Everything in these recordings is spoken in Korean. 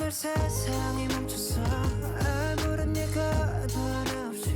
오늘 세상이 멈췄어 아무런 예고도 하나 없이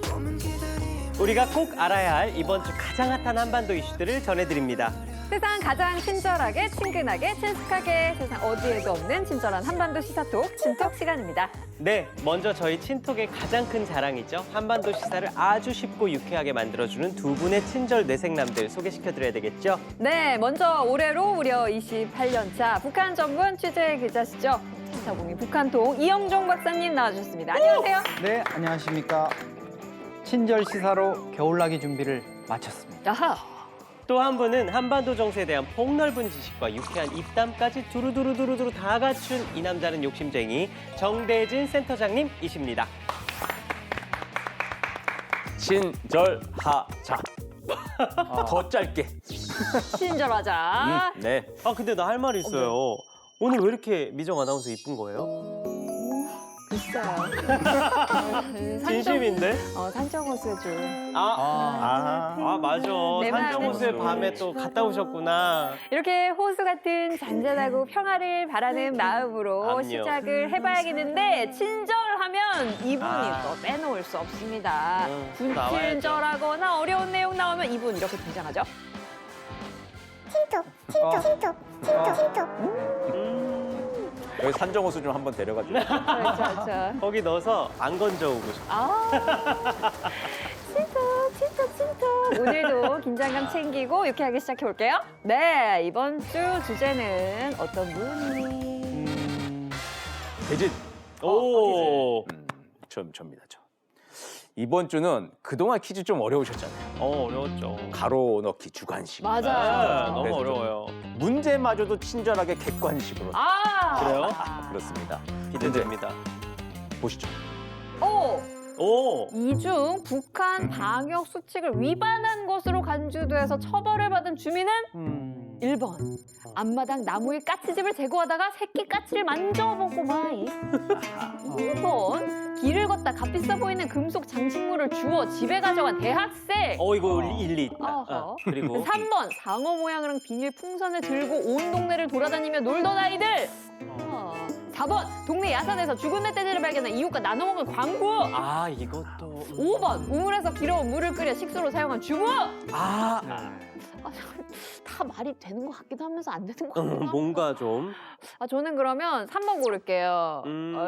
꿈은 기다림 우리가 꼭 알아야 할 이번 주 가장 핫한 한반도 이슈들을 전해드립니다. 세상 가장 친절하게, 친근하게, 친숙하게 세상 어디에도 없는 친절한 한반도 시사톡, 친톡 시간입니다. 네, 먼저 저희 친톡의 가장 큰 자랑이죠. 한반도 시사를 아주 쉽고 유쾌하게 만들어주는 두 분의 친절 뇌생남들 소개시켜드려야 되겠죠? 네, 먼저 올해로 무려 28년 차 북한 전문 취재 기자시죠. 시사공인 북한통 이영종 박사님 나와주셨습니다. 안녕하세요. 네, 안녕하십니까. 친절 시사로 겨울나기 준비를 마쳤습니다. 야하. 또 한 분은 한반도 정세에 대한 폭넓은 지식과 유쾌한 입담까지 두루두루두루두루 다 갖춘 이 남자는 욕심쟁이 정대진 센터장님이십니다. 친절하자. 더 짧게. 친절하자. 네. 아 근데 나 할 말이 있어요. 오늘 왜 이렇게 미정 아나운서 이쁜 거예요? 비싸요. 진심인데? 산정호수 좀. 맞아. 내 산정호수의 마음에 밤에 또 갔다 오셨구나. 이렇게 호수 같은 잔잔하고 평화를 바라는 마음으로 그럼요. 시작을 해봐야겠는데 친절하면 이분이 또 빼놓을 수 없습니다. 나와야죠. 불친절하거나 어려운 내용 나오면 이분 이렇게 등장하죠. 여기 산정호수 좀 한번 데려가 줘. 자. 거기 넣어서 안 건져오고 싶어. 친톡. 오늘도 긴장감 챙기고 유쾌하게 시작해 볼게요. 네, 이번 주 주제는 어떤 분이? 대진. 오. 접니다, 저. 이번 주는 그동안 퀴즈 좀 어려우셨잖아요. 어려웠죠. 가로 넣기 주관식. 맞아. 너무 그래서 좀 어려워요. 문제마저도 친절하게 객관식으로. 그래요? 그렇습니다. 기대됩니다. 보시죠. 오. 이중 북한 방역 수칙을 위반한 것으로 간주돼서 처벌을 받은 주민은 1번. 앞마당 나무에 까치집을 제거하다가 새끼 까치를 만져보고 마이. 2번. 길을 걷다 값비싸 보이는 금속 장식물을 주워 집에 가져간 대학생. 이거 일리 있다. 어허. 그리고 3번. 상어 모양이랑 비닐 풍선을 들고 온 동네를 돌아다니며 놀던 아이들. 4번. 동네 야산에서 죽은 멧돼지를 발견한 이웃과 나눠 먹은 광부. 이것도 5번. 우물에서 길어온 물을 끓여 식수로 사용한 주부. 다 말이 되는 것 같기도 하면서 안 되는 것 같기도 하고. 뭔가 좀 저는 그러면 3번 고를게요.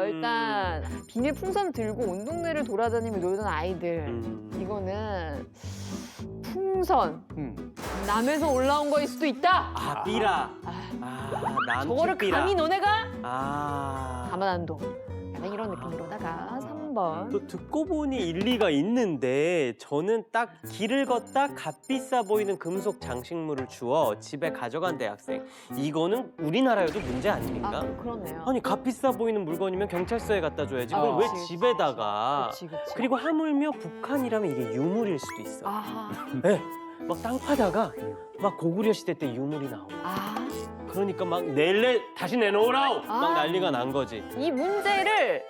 일단 비닐 풍선 들고 온 동네를 돌아다니며 놀던 아이들. 이거는 풍선. 남에서 올라온 거일 수도 있다. 삐라. 저거를 남측 삐라. 감히 너네가? 가만 안 둬. 약간 이런 느낌으로다가 3번. 또 듣고 보니 일리가 있는데 저는 딱 길을 걷다 값비싸 보이는 금속 장식물을 주워 집에 가져간 대학생. 이거는 우리나라여도 문제 아닙니까? 그렇네요. 아니 값비싸 보이는 물건이면 경찰서에 갖다 줘야지. 그걸 왜 그치, 집에다가? 그치. 그리고 하물며 북한이라면 이게 유물일 수도 있어. 네. 막 땅 파다가 막 고구려 시대 때 유물이 나오고. 그러니까 막 다시 내놓으라고 막 난리가 난 거지. 이 문제를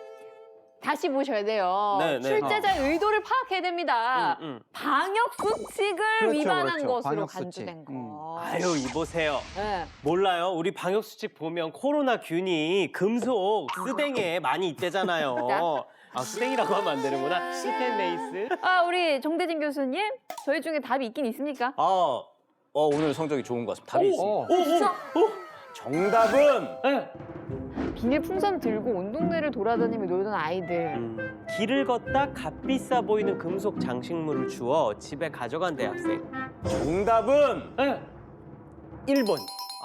다시 보셔야 돼요. 네. 출제자의 의도를 파악해야 됩니다. 방역 수칙을 그렇죠, 위반한 그렇죠. 것으로 방역 간주된 수칙. 거. 아유 이보세요. 네. 몰라요. 우리 방역 수칙 보면 코로나균이 금속 쓰댕에 많이 있대잖아요. 쓰댕이라고 하면 안 되는구나. 스테인레이스. 우리 정대진 교수님, 저희 중에 답이 있긴 있습니까? 오늘 성적이 좋은 것 같습니다. 답이 있습니다. 진짜? 정답은 네. 비닐 풍선 들고 온 동네를 돌아다니며 놀던 아이들. 길을 걷다 값비싸 보이는 금속 장식물을 주워 집에 가져간 대학생. 정답은 1번.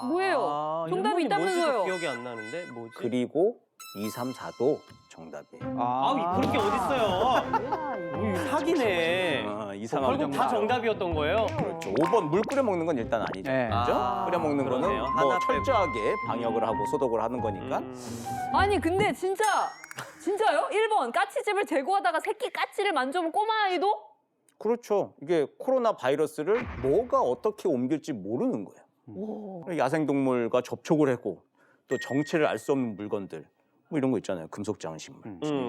뭐예요? 정답이 있다면서요? 기억이 안 나는데 뭐지? 그리고 2, 3, 4도 정답이에요. 그런 게 어딨어요? 뭐야, 이거. 사기네. 2, 3, 결국 다 정답이었던 거예요? 그렇죠. 5번 물 끓여 먹는 건 일단 아니죠. 네. 그죠? 끓여 먹는 거는 그러네요. 뭐 하나 빼고. 철저하게 방역을 하고 소독을 하는 거니까. 아니, 근데 진짜요? 1번. 까치집을 제거하다가 새끼 까치를 만져본 꼬마 아이도? 그렇죠. 이게 코로나 바이러스를 뭐가 어떻게 옮길지 모르는 거예요. 야생동물과 접촉을 했고 또 정체를 알 수 없는 물건들. 뭐 이런 거 있잖아요. 금속 자원식물,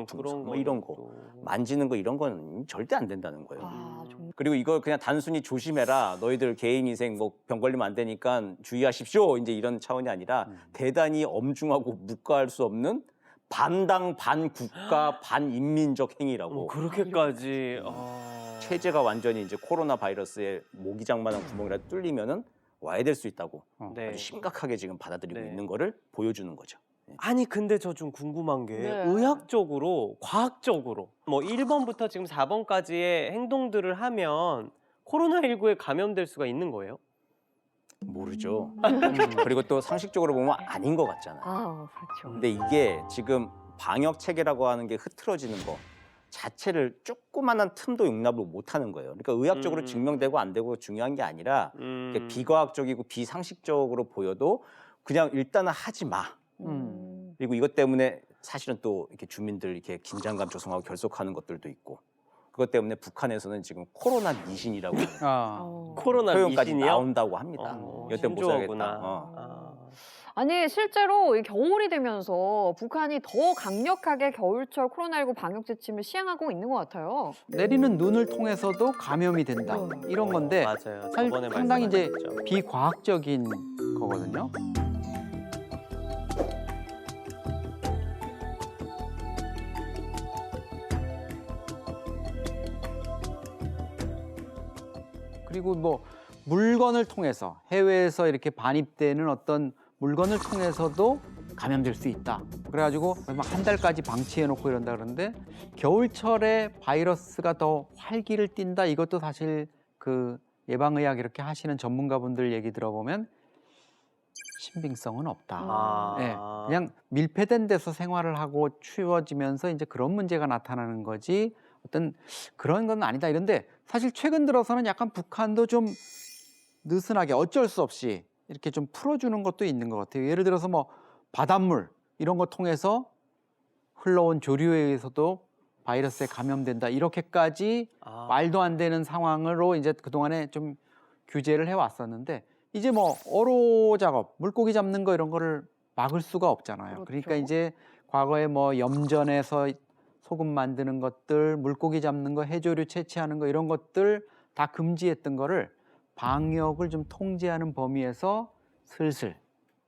그런 뭐 이런 거 만지는 거 이런 건 절대 안 된다는 거예요. 아, 정말. 그리고 이걸 그냥 단순히 조심해라. 너희들 개인 인생 뭐 병 걸리면 안 되니까 주의하십시오. 이제 이런 차원이 아니라 대단히 엄중하고 묵과할 수 없는 반당 반국가 반인민적 행위라고. 그렇게까지. 체제가 완전히 이제 코로나 바이러스의 모기장만한 구멍이라도 뚫리면은 와야 될 수 있다고 네. 아주 심각하게 지금 받아들이고 네. 있는 거를 보여주는 거죠. 아니 근데 저 좀 궁금한 게 네. 의학적으로 과학적으로 뭐 1번부터 지금 4번까지의 행동들을 하면 코로나19에 감염될 수가 있는 거예요? 모르죠. 그리고 또 상식적으로 보면 아닌 것 같잖아요. 아, 그렇죠. 근데 이게 지금 방역 체계라고 하는 게 흐트러지는 거 자체를 조그만한 틈도 용납을 못 하는 거예요. 그러니까 의학적으로 증명되고 안 되고 중요한 게 아니라 이게 비과학적이고 비상식적으로 보여도 그냥 일단은 하지 마. 그리고 이것 때문에 사실은 또 이렇게 주민들 이렇게 긴장감 조성하고 결속하는 것들도 있고 그것 때문에 북한에서는 지금 코로나 미신이라고 코로나 표현까지 미신이요? 나온다고 합니다. 여태 못 심조어구나. 살겠다. 아니 실제로 이 겨울이 되면서 북한이 더 강력하게 겨울철 코로나19 방역 지침을 시행하고 있는 것 같아요. 내리는 눈을 통해서도 감염이 된다. 이런 건데 맞아요. 사실 저번에 상당히 이제 말씀하셨죠. 비과학적인 거거든요. 그리고 뭐 물건을 통해서 해외에서 이렇게 반입되는 어떤 물건을 통해서도 감염될 수 있다. 그래가지고 막 한 달까지 방치해놓고 이런다 그러는데 겨울철에 바이러스가 더 활기를 띈다. 이것도 사실 그 예방의학 이렇게 하시는 전문가분들 얘기 들어보면 신빙성은 없다. 네, 그냥 밀폐된 데서 생활을 하고 추워지면서 이제 그런 문제가 나타나는 거지 어떤 그런 건 아니다 이런데 사실 최근 들어서는 약간 북한도 좀 느슨하게 어쩔 수 없이 이렇게 좀 풀어주는 것도 있는 것 같아요. 예를 들어서 뭐 바닷물 이런 거 통해서 흘러온 조류에 의해서도 바이러스에 감염된다 이렇게까지 말도 안 되는 상황으로 이제 그동안에 좀 규제를 해왔었는데 이제 뭐 어로 작업, 물고기 잡는 거 이런 거를 막을 수가 없잖아요. 그렇죠. 그러니까 이제 과거에 뭐 염전에서 소금 만드는 것들, 물고기 잡는 거, 해조류 채취하는 거 이런 것들 다 금지했던 거를 방역을 좀 통제하는 범위에서 슬슬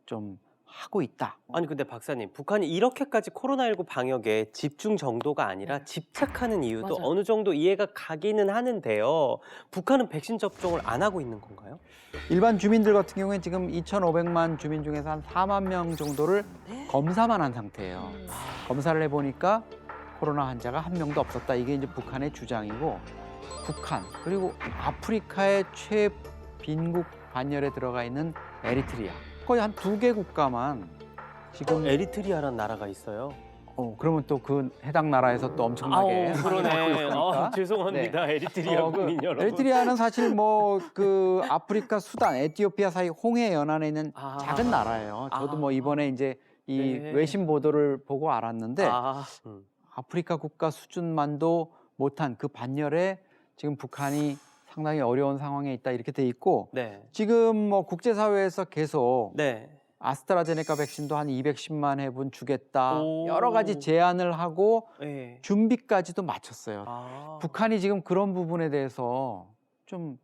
좀 하고 있다. 아니 근데 박사님 북한이 이렇게까지 코로나19 방역에 집중 정도가 아니라 집착하는 이유도 맞아요. 어느 정도 이해가 가기는 하는데요. 북한은 백신 접종을 안 하고 있는 건가요? 일반 주민들 같은 경우에 지금 2,500만 주민 중에서 한 4만 명 정도를 검사만 한 상태예요. 검사를 해보니까 코로나 환자가 한 명도 없었다. 이게 이제 북한의 주장이고 북한 그리고 아프리카의 최빈국 반열에 들어가 있는 에리트리아 거의 한 2개 국가만 지금 에리트리아라는 나라가 있어요. 그러면 또 그 해당 나라에서 또 엄청나게 그러네. 있으니까. 죄송합니다. 에리트리아 국민 여러분. 에리트리아는 사실 뭐 그 아프리카, 수단, 에티오피아 사이 홍해 연안에 있는 작은 나라예요. 저도 뭐 이번에 이제 이 네. 외신 보도를 보고 알았는데 아, 아프리카 국가 수준만도 못한 그 반열에 지금 북한이 상당히 어려운 상황에 있다 이렇게 돼 있고 네. 지금 뭐 국제사회에서 계속 네. 아스트라제네카 백신도 한 210만 회분 주겠다 오. 여러 가지 제안을 하고 네. 준비까지도 마쳤어요. 아. 북한이 지금 그런 부분에 대해서 좀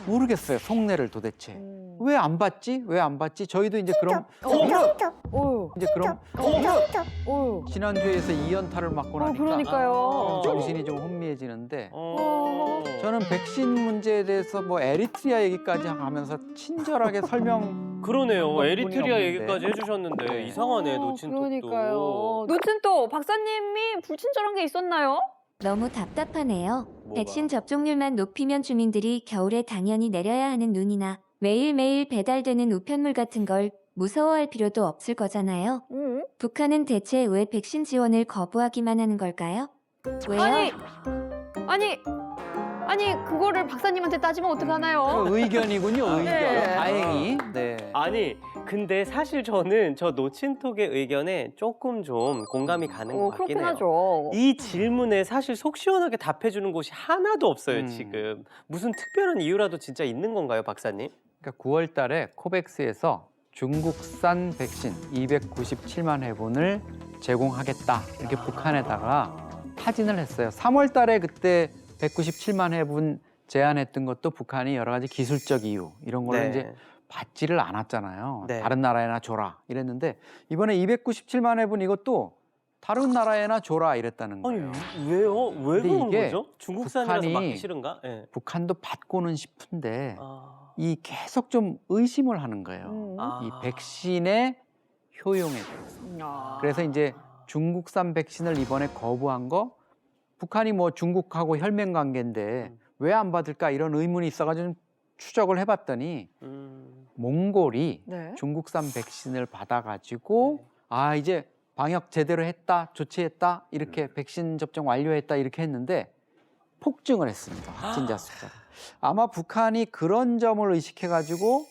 모르겠어요. 속내를 도대체 왜 안 받지? 왜 안 받지? 저희도 이제 그럼 어휴, 이제 그럼 어휴. 지난주에서 2연타를 맞고 나니까 그러니까요. 정신이 좀 혼미해지는데 어. 저는 백신 문제에 대해서 뭐 에리트리아 얘기까지 하면서 친절하게 설명 그러네요. 한 에리트리아 분이 얘기까지 없는데. 해주셨는데 네. 이상하네 노친톡도. 그러니까요. 노친톡 박사님이 불친절한 게 있었나요? 너무 답답하네요. 뭐가? 백신 접종률만 높이면 주민들이 겨울에 당연히 내려야 하는 눈이나 매일매일 배달되는 우편물 같은 걸 무서워할 필요도 없을 거잖아요. 북한은 대체 왜 백신 지원을 거부하기만 하는 걸까요? 왜요? 아니 그거를 박사님한테 따지면 어떡하나요? 그 의견이군요. 의견. 네. 다행히. 네. 아니 근데 사실 저는 저 노친톡의 의견에 조금 좀 공감이 가는 것 같긴 그렇긴 해요. 하죠. 이 질문에 사실 속 시원하게 답해주는 곳이 하나도 없어요 지금. 무슨 특별한 이유라도 진짜 있는 건가요 박사님? 그러니까 9월 달에 코백스에서 중국산 백신 297만 회분을 제공하겠다 이렇게 북한에다가 타진을 했어요. 3월 달에 그때 197만 회분 제안했던 것도 북한이 여러 가지 기술적 이유 이런 걸로 네. 이제 받지를 않았잖아요. 네. 다른 나라에나 줘라 이랬는데 이번에 297만 회분 이것도 다른 나라에나 줘라 이랬다는 아니 거예요. 왜요? 왜 근데 그런 이게 거죠? 중국산이라서 북한이 맞기 싫은가? 예. 북한도 받고는 싶은데 아. 이 계속 좀 의심을 하는 거예요. 음. 이 백신의 효용에 대해서. 아. 그래서 이제 중국산 백신을 이번에 거부한 거 북한이 뭐 중국하고 혈맹 관계인데 왜 안 받을까 이런 의문이 있어가지고 좀 추적을 해봤더니 몽골이 네. 중국산 백신을 받아가지고 아 이제 방역 제대로 했다 조치했다 이렇게 백신 접종 완료했다 이렇게 했는데 폭증을 했습니다. 확진자 수가. 아마 북한이 그런 점을 의식해가지고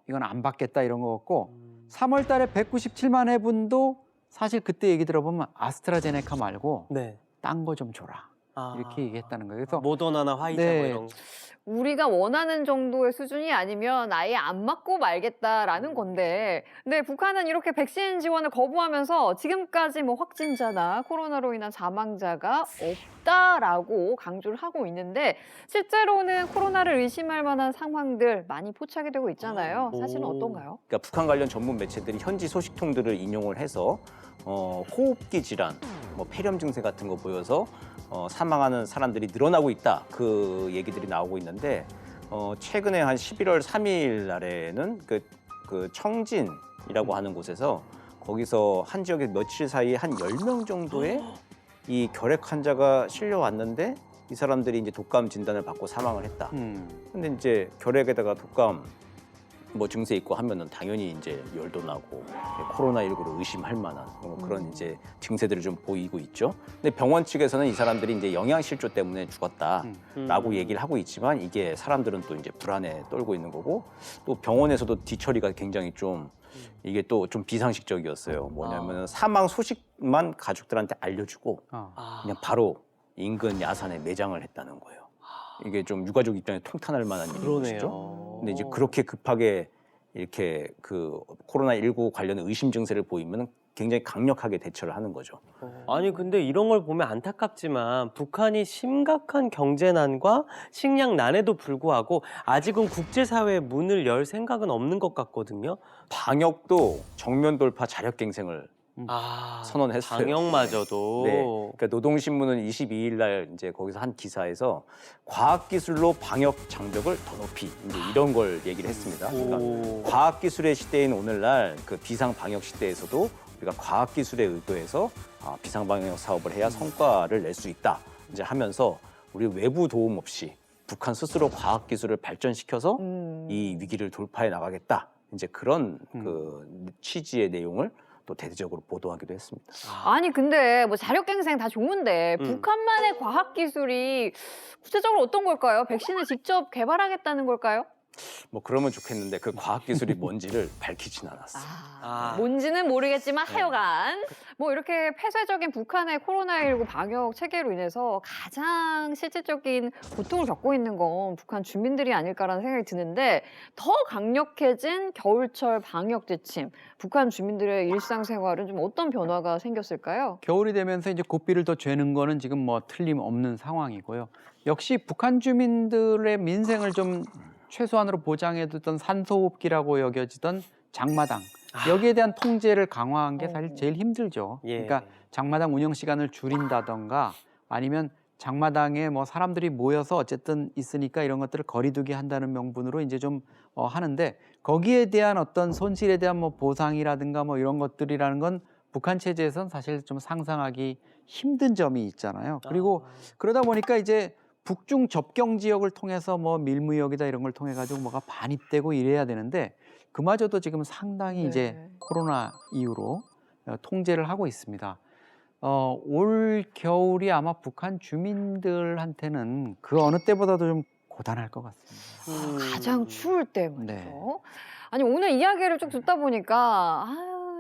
이건 안 받겠다 이런 거 같고 3월 달에 197만 회분도 사실 그때 얘기 들어보면 아스트라제네카 말고 네. 딴 거 좀 줘라 아. 이렇게 얘기했다는 거예요. 그래서 모더나나 화이자 네. 뭐 이런 거. 우리가 원하는 정도의 수준이 아니면 아예 안 맞고 음. 말겠다라는 건데, 근데 북한은 이렇게 백신 지원을 거부하면서 지금까지 뭐 확진자나 코로나로 인한 사망자가 없다라고 강조를 하고 있는데 실제로는 코로나를 의심할 만한 상황들 많이 포착이 되고 있잖아요. 사실은 오. 어떤가요? 그러니까 북한 관련 전문 매체들이 현지 소식통들을 인용을 해서 호흡기 질환, 뭐 폐렴 증세 같은 거 보여서 사망하는 사람들이 늘어나고 있다. 그 얘기들이 나오고 있는데 최근에 한 11월 3일 날에는 그 청진이라고 하는 곳에서 거기서 한 지역에 며칠 사이에 한 10명 정도의 이 결핵 환자가 실려왔는데 이 사람들이 이제 독감 진단을 받고 사망을 했다. 근데 이제 결핵에다가 독감 뭐 증세 있고 하면은 당연히 이제 열도 나고 코로나19로 의심할 만한 그런 이제 증세들을 좀 보이고 있죠. 근데 병원 측에서는 이 사람들이 이제 영양실조 때문에 죽었다라고 얘기를 하고 있지만 이게 사람들은 또 이제 불안에 떨고 있는 거고 또 병원에서도 뒤처리가 굉장히 좀 이게 또 좀 비상식적이었어요. 뭐냐면 사망 소식만 가족들한테 알려주고 그냥 바로 인근 야산에 매장을 했다는 거예요. 이게 좀 유가족 입장에 통탄할 만한 일이죠. 그러네요. 근데 이제 그렇게 급하게 이렇게 그 코로나19 관련 의심 증세를 보이면 굉장히 강력하게 대처를 하는 거죠. 아니 근데 이런 걸 보면 안타깝지만 북한이 심각한 경제난과 식량난에도 불구하고 아직은 국제사회에 문을 열 생각은 없는 것 같거든요. 방역도 정면 돌파 자력갱생을 선언했어요. 방역마저도. 네. 그러니까 노동신문은 22일 날 이제 거기서 한 기사에서 과학기술로 방역 장벽을 더 높이 이제 이런 걸 얘기를 했습니다. 그러니까 과학기술의 시대인 오늘날 그 비상방역 시대에서도 우리가 과학기술에 의거해서 비상방역 사업을 해야 성과를 낼 수 있다. 이제 하면서 우리 외부 도움 없이 북한 스스로 과학기술을 발전시켜서 이 위기를 돌파해 나가겠다. 이제 그런 그 취지의 내용을 또 대대적으로 보도하기도 했습니다. 아니 근데 뭐 자력갱생 다 좋은데 북한만의 과학기술이 구체적으로 어떤 걸까요? 백신을 직접 개발하겠다는 걸까요? 뭐 그러면 좋겠는데 그 과학기술이 뭔지를 밝히진 않았어요. 뭔지는 모르겠지만 하여간 뭐 이렇게 폐쇄적인 북한의 코로나19 방역 체계로 인해서 가장 실질적인 고통을 겪고 있는 건 북한 주민들이 아닐까라는 생각이 드는데 더 강력해진 겨울철 방역 지침, 북한 주민들의 일상생활은 좀 어떤 변화가 생겼을까요? 겨울이 되면서 이제 고비를 더 죄는 거는 지금 뭐 틀림없는 상황이고요. 역시 북한 주민들의 민생을 좀 최소한으로 보장해두던 산소호흡기라고 여겨지던 장마당 여기에 대한 통제를 강화한 게 사실 제일 힘들죠. 예. 그러니까 장마당 운영 시간을 줄인다던가 아니면 장마당에 뭐 사람들이 모여서 어쨌든 있으니까 이런 것들을 거리두기 한다는 명분으로 이제 좀 하는데 거기에 대한 어떤 손실에 대한 뭐 보상이라든가 뭐 이런 것들이라는 건 북한 체제에선 사실 좀 상상하기 힘든 점이 있잖아요. 그리고 그러다 보니까 이제 북중 접경 지역을 통해서 뭐 밀무역이다 이런 걸 통해 가지고 뭐가 반입되고 이래야 되는데 그마저도 지금 상당히 이제 코로나 이후로 통제를 하고 있습니다. 올 겨울이 아마 북한 주민들한테는 그 어느 때보다도 좀 고단할 것 같습니다. 가장 추울 때 말이죠. 네. 아니 오늘 이야기를 쭉 듣다 보니까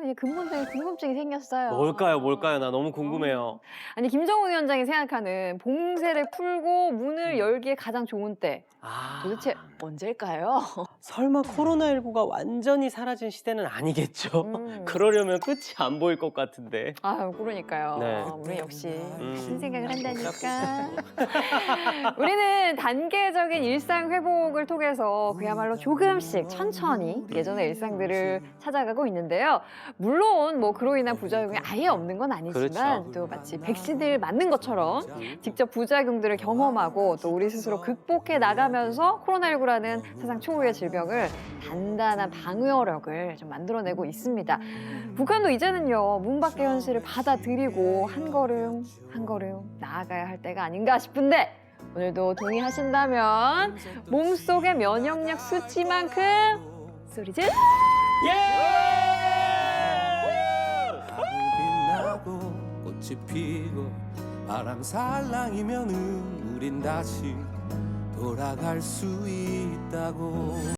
이게 근본적인 궁금증이 생겼어요. 뭘까요? 나 너무 궁금해요. 아니 김정은 위원장이 생각하는 봉쇄를 풀고 문을 열기에 가장 좋은 때 도대체 언제일까요? 설마 코로나19가 완전히 사라진 시대는 아니겠죠? 그러려면 끝이 안 보일 것 같은데. 아, 그러니까요. 네. 우리 역시 같은 생각을 한다니까. 우리는 단계적인 일상 회복을 통해서 그야말로 조금씩 천천히 예전의 일상들을 찾아가고 있는데요. 물론 뭐 그로 인한 부작용이 아예 없는 건 아니지만 그렇죠. 또 마치 백신을 맞는 것처럼 직접 부작용들을 경험하고 또 우리 스스로 극복해 나가면서 코로나19라는 세상 초유의 질병을 단단한 방어력을 좀 만들어내고 있습니다. 북한도 이제는요, 문 밖의 현실을 받아들이고 한 걸음 한 걸음 나아가야 할 때가 아닌가 싶은데 오늘도 동의하신다면 몸속의 면역력 수치만큼 소리 질러! 빛나고 꽃이 피고 바람 살랑이면은 우린 다시 돌아갈 수 있다고